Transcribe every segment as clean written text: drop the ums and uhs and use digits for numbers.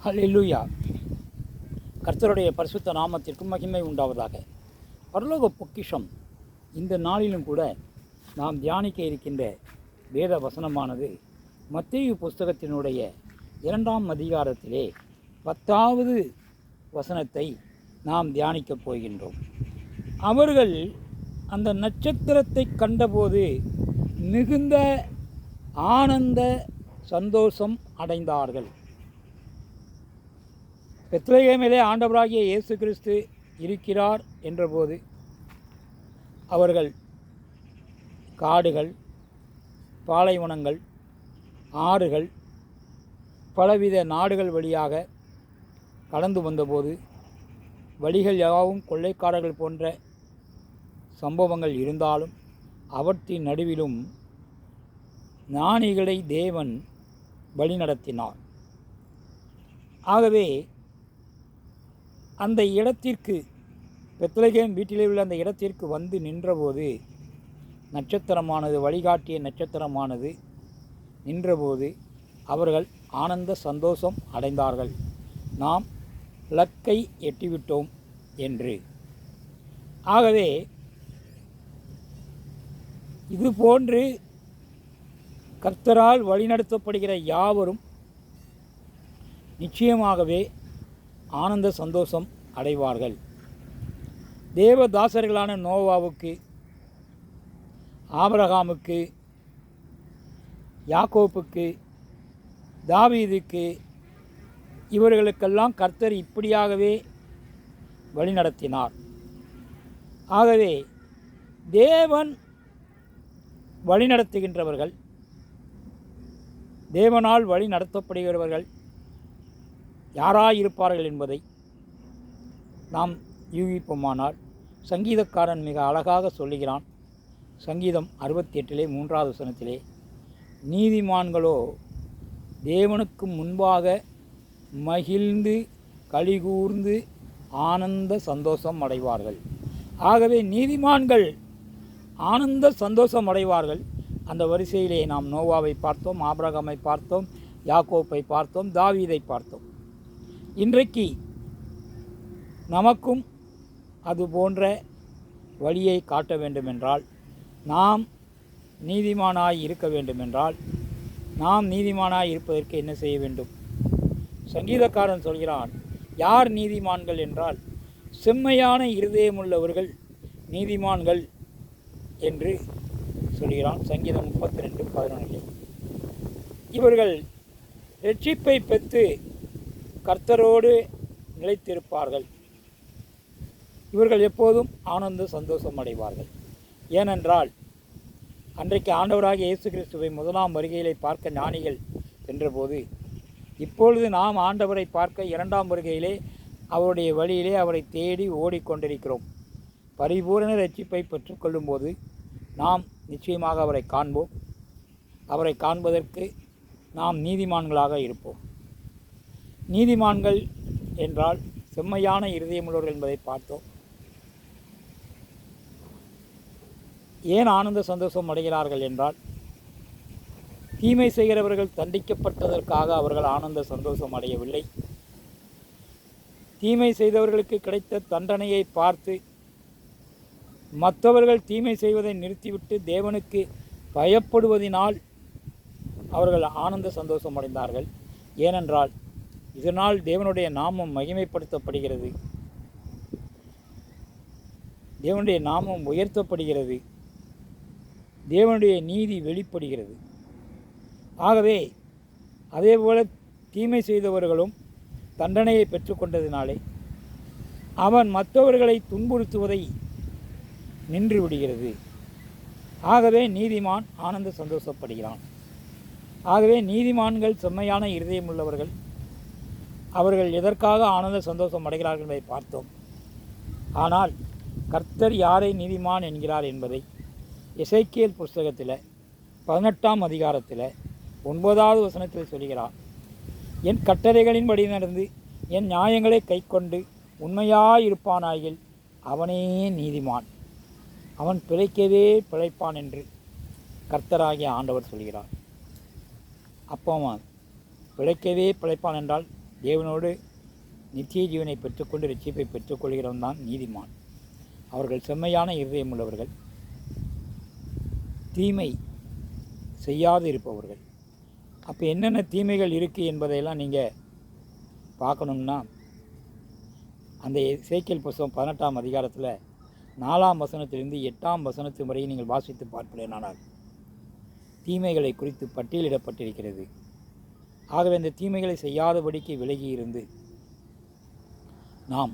ஹல்லேலூயா. கர்த்தருடைய பரிசுத்த நாமத்திற்கு மகிமை உண்டாவதாக. பரலோக பொக்கிஷம் இந்த நாளிலும் கூட நாம் தியானிக்க இருக்கின்ற வேத வசனமானது மத்தேயு புஸ்தகத்தினுடைய 2ஆம் அதிகாரத்திலே 10வது வசனத்தை நாம் தியானிக்கப் போகின்றோம். அவர்கள் அந்த நட்சத்திரத்தை கண்டபோது மிகுந்த ஆனந்த சந்தோஷம் அடைந்தார்கள். பெத்லகேமிலே ஆண்டவராகிய இயேசு கிறிஸ்து இருக்கிறார் என்றபோது அவர்கள் காடுகள், பாலைவனங்கள், ஆறுகள், பலவித நாடுகள் வழியாக கடந்து வந்தபோது வழிகள் யாவும் கொள்ளைக்காரர்கள் போன்ற சம்பவங்கள் இருந்தாலும் அவற்றின் நடுவிலும் ஞானிகளை தேவன் வழிநடத்தினார். ஆகவே அந்த இடத்திற்கு, பெத்லகேம் வீட்டிலே உள்ள அந்த இடத்திற்கு வந்து நின்றபோது நட்சத்திரமானது, வழிகாட்டிய நட்சத்திரமானது நின்றபோது அவர்கள் ஆனந்த சந்தோஷம் அடைந்தார்கள். நாம் இலக்கை எட்டிவிட்டோம் என்று. ஆகவே இதுபோன்று கர்த்தரால் வழிநடத்தப்படுகிற யாவரும் நிச்சயமாகவே ஆனந்த சந்தோஷம் அடைவார்கள். தேவதாசர்களான நோவாவுக்கு, ஆபிரகாமுக்கு, யாக்கோப்புக்கு, தாவீதுக்கு, இவர்களுக்கெல்லாம் கர்த்தர் இப்படியாகவே வழிநடத்தினார். ஆகவே தேவன் வழிநடத்துகின்றவர்கள், தேவனால் வழி நடத்தப்படுகிறவர்கள் யாராயிருப்பார்கள் என்பதை நாம் யூகிப்போமானால் சங்கீதக்காரன் மிக அழகாக சொல்லுகிறான். சங்கீதம் 68 3வது வசனத்திலே, நீதிமான்களோ தேவனுக்கு முன்பாக மகிழ்ந்து களிகூர்ந்து ஆனந்த சந்தோஷம் அடைவார்கள். ஆகவே நீதிமான்கள் ஆனந்த சந்தோஷம் அடைவார்கள். அந்த வரிசையிலே நாம் நோவாவை பார்த்தோம், ஆபிரகாமை பார்த்தோம், யாக்கோப்பை பார்த்தோம், தாவீதை பார்த்தோம். இன்றைக்கு நமக்கும் அது போன்ற வழியை காட்ட வேண்டுமென்றால், நாம் நீதிமானாய் இருக்க வேண்டுமென்றால், நாம் நீதிமானாய் இருப்பதற்கு என்ன செய்ய வேண்டும்? சங்கீதக்காரன் சொல்கிறான், யார் நீதிமான்கள் என்றால் செம்மையான இருதயமுள்ளவர்கள் நீதிமான்கள் என்று சொல்கிறான். சங்கீதம் 32:11. இவர்கள் இரட்சிப்பை பெற்று கர்த்தரோடு நிலைத்திருப்பார்கள். இவர்கள் எப்போதும் ஆனந்த சந்தோஷம் அடைவார்கள். ஏனென்றால் அன்றைக்கு ஆண்டவராகிய இயேசு கிறிஸ்துவை 1ஆம் வருகையிலே பார்க்க ஞானிகள் சென்றபோது, இப்பொழுது நாம் ஆண்டவரை பார்க்க 2ஆம் வருகையிலே அவருடைய வழியிலே அவரை தேடி ஓடிக்கொண்டிருக்கிறோம். பரிபூரண இரட்சிப்பை பெற்றுக்கொள்ளும்போது நாம் நிச்சயமாக அவரை காண்போம். அவரை காண்பதற்கு நாம் நீதிமான்களாக இருப்போம். நீதிமான்கள் என்றால் செம்மையான இருதயமுள்ளவர்கள் என்பதை பார்த்தோம். ஏன் ஆனந்த சந்தோஷம் அடைகிறார்கள் என்றால், தீமை செய்கிறவர்கள் தண்டிக்கப்பட்டதற்காக அவர்கள் ஆனந்த சந்தோஷம் அடையவில்லை. தீமை செய்தவர்களுக்கு கிடைத்த தண்டனையை பார்த்து மற்றவர்கள் தீமை செய்வதை நிறுத்திவிட்டு தேவனுக்கு பயப்படுவதினால் அவர்கள் ஆனந்த சந்தோஷம் அடைந்தார்கள். ஏனென்றால் இதனால் தேவனுடைய நாமம் மகிமைப்படுத்தப்படுகிறது, தேவனுடைய நாமம் உயர்த்தப்படுகிறது, தேவனுடைய நீதி வெளிப்படுகிறது. ஆகவே அதேபோல தீமை செய்தவர்களும் தண்டனையை பெற்றுக்கொண்டதினாலே அவன் மற்றவர்களை துன்புறுத்துவதை நின்று விடுகிறது. ஆகவே நீதிமான் ஆனந்த சந்தோஷப்படுகிறான். ஆகவே நீதிமான்கள் செம்மையான இருதயமுள்ளவர்கள். அவர்கள் எதற்காக ஆனந்த சந்தோஷம் அடைகிறார்கள் என்பதை பார்த்தோம். ஆனால் கர்த்தர் யாரை நீதிமான் என்கிறார் என்பதை எசேக்கியேல் புஸ்தகத்தில் 18ஆம் அதிகாரத்தில் 9வது வசனத்தில் சொல்கிறார். என் கட்டளைகளின்படி நடந்து என் நியாயங்களை கைக்கொண்டு உண்மையாயிருப்பானாயில் அவனே நீதிமான், அவன் பிழைக்கவே பிழைப்பான் என்று கர்த்தராகிய ஆண்டவர் சொல்கிறார். அப்போ பிழைக்கவே பிழைப்பான் என்றால் தேவனோடு நித்திய ஜீவனை பெற்றுக்கொண்டு ரட்சிப்பை பெற்றுக்கொள்கிறவன் தான் நீதிமான். அவர்கள் செம்மையான இருதயம் உள்ளவர்கள், தீமை செய்யாது இருப்பவர்கள். அப்போ என்னென்ன தீமைகள் இருக்குது என்பதையெல்லாம் நீங்கள் பார்க்கணும்னா அந்த எசேக்கியேல் புத்தகம் 18ஆம் அதிகாரத்தில் 4ஆம் வசனத்திலிருந்து 8ஆம் வசனத்து வரை நீங்கள் வாசித்து பார்ப்பீர்களானால் தீமைகளை குறித்து பட்டியலிடப்பட்டிருக்கிறது. ஆகவே இந்த தீமைகளை செய்யாதபடிக்கு விலகி இருந்து நாம்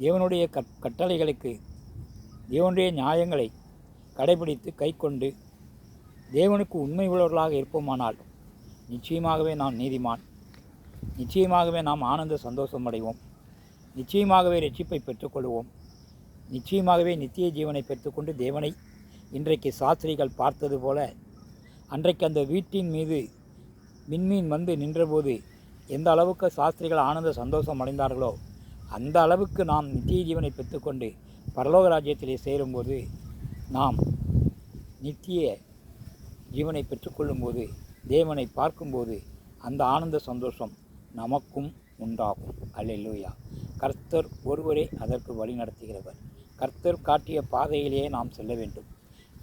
தேவனுடைய கட்டளைகளுக்கு, தேவனுடைய நியாயங்களை கடைபிடித்து கைக்கொண்டு தேவனுக்கு உண்மை உள்ளவர்களாக இருப்போமானால் நிச்சயமாகவே நாம் நீதிமான், நிச்சயமாகவே நாம் ஆனந்த சந்தோஷம் அடைவோம், நிச்சயமாகவே ரட்சிப்பை பெற்றுக்கொள்வோம், நிச்சயமாகவே நித்திய ஜீவனை பெற்றுக்கொண்டு தேவனை இன்றைக்கு சாஸ்திரிகள் பார்த்தது போல அன்றைக்கு அந்த வீட்டின் மீது விண்மீன் வந்து நின்றபோது எந்த அளவுக்கு சாஸ்திரிகள் ஆனந்த சந்தோஷம் அடைந்தார்களோ அந்த அளவுக்கு நாம் நித்திய ஜீவனை பெற்றுக்கொண்டு பரலோக ராஜ்யத்திலே சேரும்போது நாம் நித்திய ஜீவனை பெற்றுக்கொள்ளும்போது தேவனை பார்க்கும்போது அந்த ஆனந்த சந்தோஷம் நமக்கும் உண்டாகும். அல்லேலூயா. கர்த்தர் ஒருவரே அதற்கு வழி நடத்துகிறவர். கர்த்தர் காட்டிய பாதையிலேயே நாம் செல்ல வேண்டும்.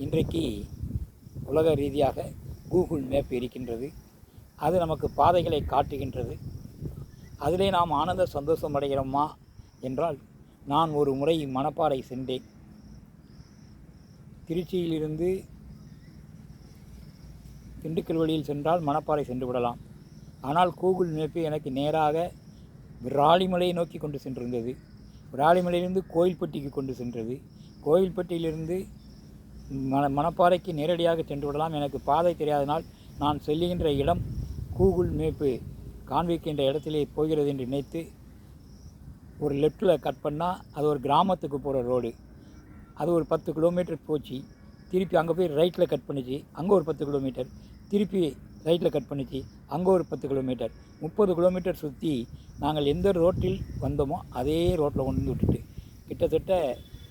இன்றைக்கு உலக ரீதியாக கூகுள் மேப் இருக்கின்றது. அது நமக்கு பாதைகளை காட்டுகின்றது. அதிலே நாம் ஆனந்த சந்தோஷம் அடைகிறோமா என்றால், நான் ஒரு முறை மணப்பாறை சென்றேன். திருச்சியிலிருந்து திண்டுக்கல் வழியில் சென்றால் மணப்பாறை சென்று விடலாம். ஆனால் கூகுள் மேப்பு எனக்கு நேராக விராலிமலையை நோக்கி கொண்டு சென்றிருந்தது. விராலிமலையிலிருந்து கோயில்பட்டிக்கு கொண்டு சென்றது. கோயில்பட்டியிலிருந்து மணப்பாறைக்கு நேரடியாக சென்று விடலாம். எனக்கு பாதை தெரியாதனால் நான் செல்லுகின்ற இடம் கூகுள் மேப்பு காண்பிக்கின்ற இடத்திலே போகிறது என்று நினைத்து ஒரு லெஃப்ட்டில் கட் பண்ணால் அது ஒரு கிராமத்துக்கு போகிற ரோடு. அது ஒரு 10 கிலோமீட்டர் போச்சு. திருப்பி அங்கே போய் ரைட்டில் கட் பண்ணிச்சு, அங்கே ஒரு 10 கிலோமீட்டர். திருப்பி ரைட்டில் கட் பண்ணிச்சு, அங்கே ஒரு 10 கிலோமீட்டர். 30 கிலோமீட்டர் சுற்றி நாங்கள் எந்த ரோட்டில் வந்தோமோ அதே ரோட்டில் கொண்டு வந்து விட்டுட்டு கிட்டத்தட்ட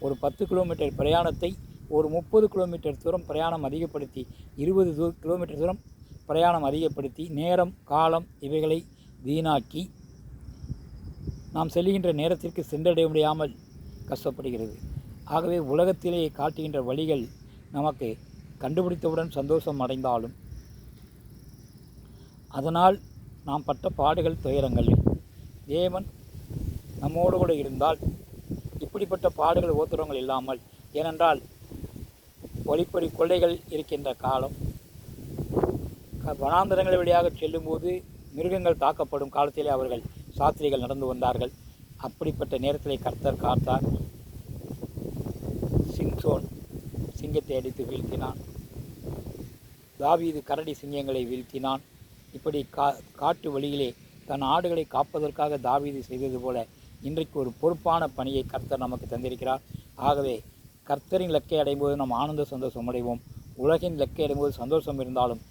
ஒரு 10 கிலோமீட்டர் பிரயாணத்தை ஒரு 30 கிலோமீட்டர் தூரம் பிரயாணம் அதிகப்படுத்தி 20 கிலோமீட்டர் தூரம் பிரயாணம் அதிகப்படுத்தி நேரம் காலம் இவைகளை வீணாக்கி நாம் செல்லுகின்ற நேரத்திற்கு சென்றடைய முடியாமல் கஷ்டப்படுகிறது. ஆகவே உலகத்திலே காட்டுகின்ற வழிகள் நமக்கு கண்டுபிடித்தவுடன் சந்தோஷம் அடைந்தாலும் அதனால் நாம் பட்ட பாடுகள் துயரங்கள் தேவன் நம்மோடு கூட இருந்தால் இப்படிப்பட்ட பாடுகள் ஓத்துறவங்கள் இல்லாமல், ஏனென்றால் வழிப்பறி கொள்ளைகள் இருக்கின்ற காலம், வனாந்தரங்கள் வழியாக செல்லும்போது மிருகங்கள் தாக்கப்படும் காலத்திலே அவர்கள் சாஸ்திரிகள் நடந்து வந்தார்கள். அப்படிப்பட்ட நேரத்திலே கர்த்தர் காத்தார். சிம்சோன் சிங்கத்தை அடித்து வீழ்த்தினான். தாவீது கரடி சிங்கங்களை வீழ்த்தினான். இப்படி காட்டு வழியிலே தன் ஆடுகளை காப்பதற்காக தாவீது செய்தது போல இன்றைக்கு ஒரு பொறுப்பான பணியை கர்த்தர் நமக்கு தந்திருக்கிறார். ஆகவே கர்த்தரின் லக்கை அடையும்போது நாம் ஆனந்த சந்தோஷம் அடைவோம். உலகின் லக்கை அடையும்போது சந்தோஷம் இருந்தாலும்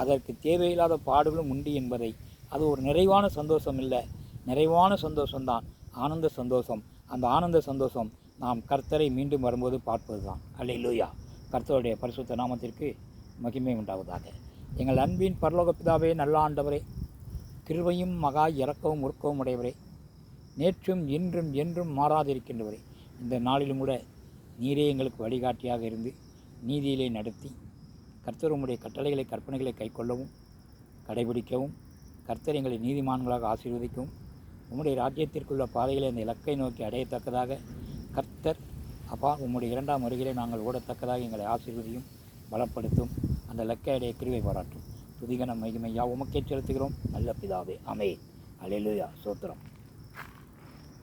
அதற்கு தேவையில்லாத பாடுகளும் உண்டு என்பதை, அது ஒரு நிறைவான சந்தோஷம் இல்லை, நிறைவான சந்தோஷம்தான் ஆனந்த சந்தோஷம். அந்த ஆனந்த சந்தோஷம் நாம் கர்த்தரை மீண்டும் வரும்போது பார்ப்பது தான். அல்லேலூயா. கர்த்தருடைய பரிசுத்த நாமத்திற்கு மகிமை உண்டாவதாக. எங்கள் அன்பின் பரலோக பிதாவே, நல்ல ஆண்டவரே, கிருபையும் மகா இரக்கவும் உருக்கவும் உடையவரே, நேற்றும் இன்றும் என்றும் மாறாதிருக்கின்றவரே, இந்த நாளிலும் கூட நீரே எங்களுக்கு வழிகாட்டியாக இருந்து நீதியிலே நடத்தி கர்த்தர் உம்முடைய கட்டளைகளை கற்பனைகளை கைக்கொள்ளவும் கடைபிடிக்கவும் கர்த்தர் எங்களை நீதிமான்களாக ஆசீர்வதிக்கவும் உம்முடைய ராஜ்யத்திற்குள்ள பாதைகளை அந்த இலக்கை நோக்கி அடையத்தக்கதாக கர்த்தர் அப்பா உம்முடைய 2ஆம் வருகையிலே நாங்கள் ஓடத்தக்கதாக எங்களை ஆசீர்வதியும் பலப்படுத்தும். அந்த இலக்கை அடைய கிருபை பாராட்டும். துதிகன மகிமையா உமக்கே செலுத்துகிறோம் நல்ல பிதாவே. ஆமென். அல்லேலூயா. ஸ்தோத்திரம்.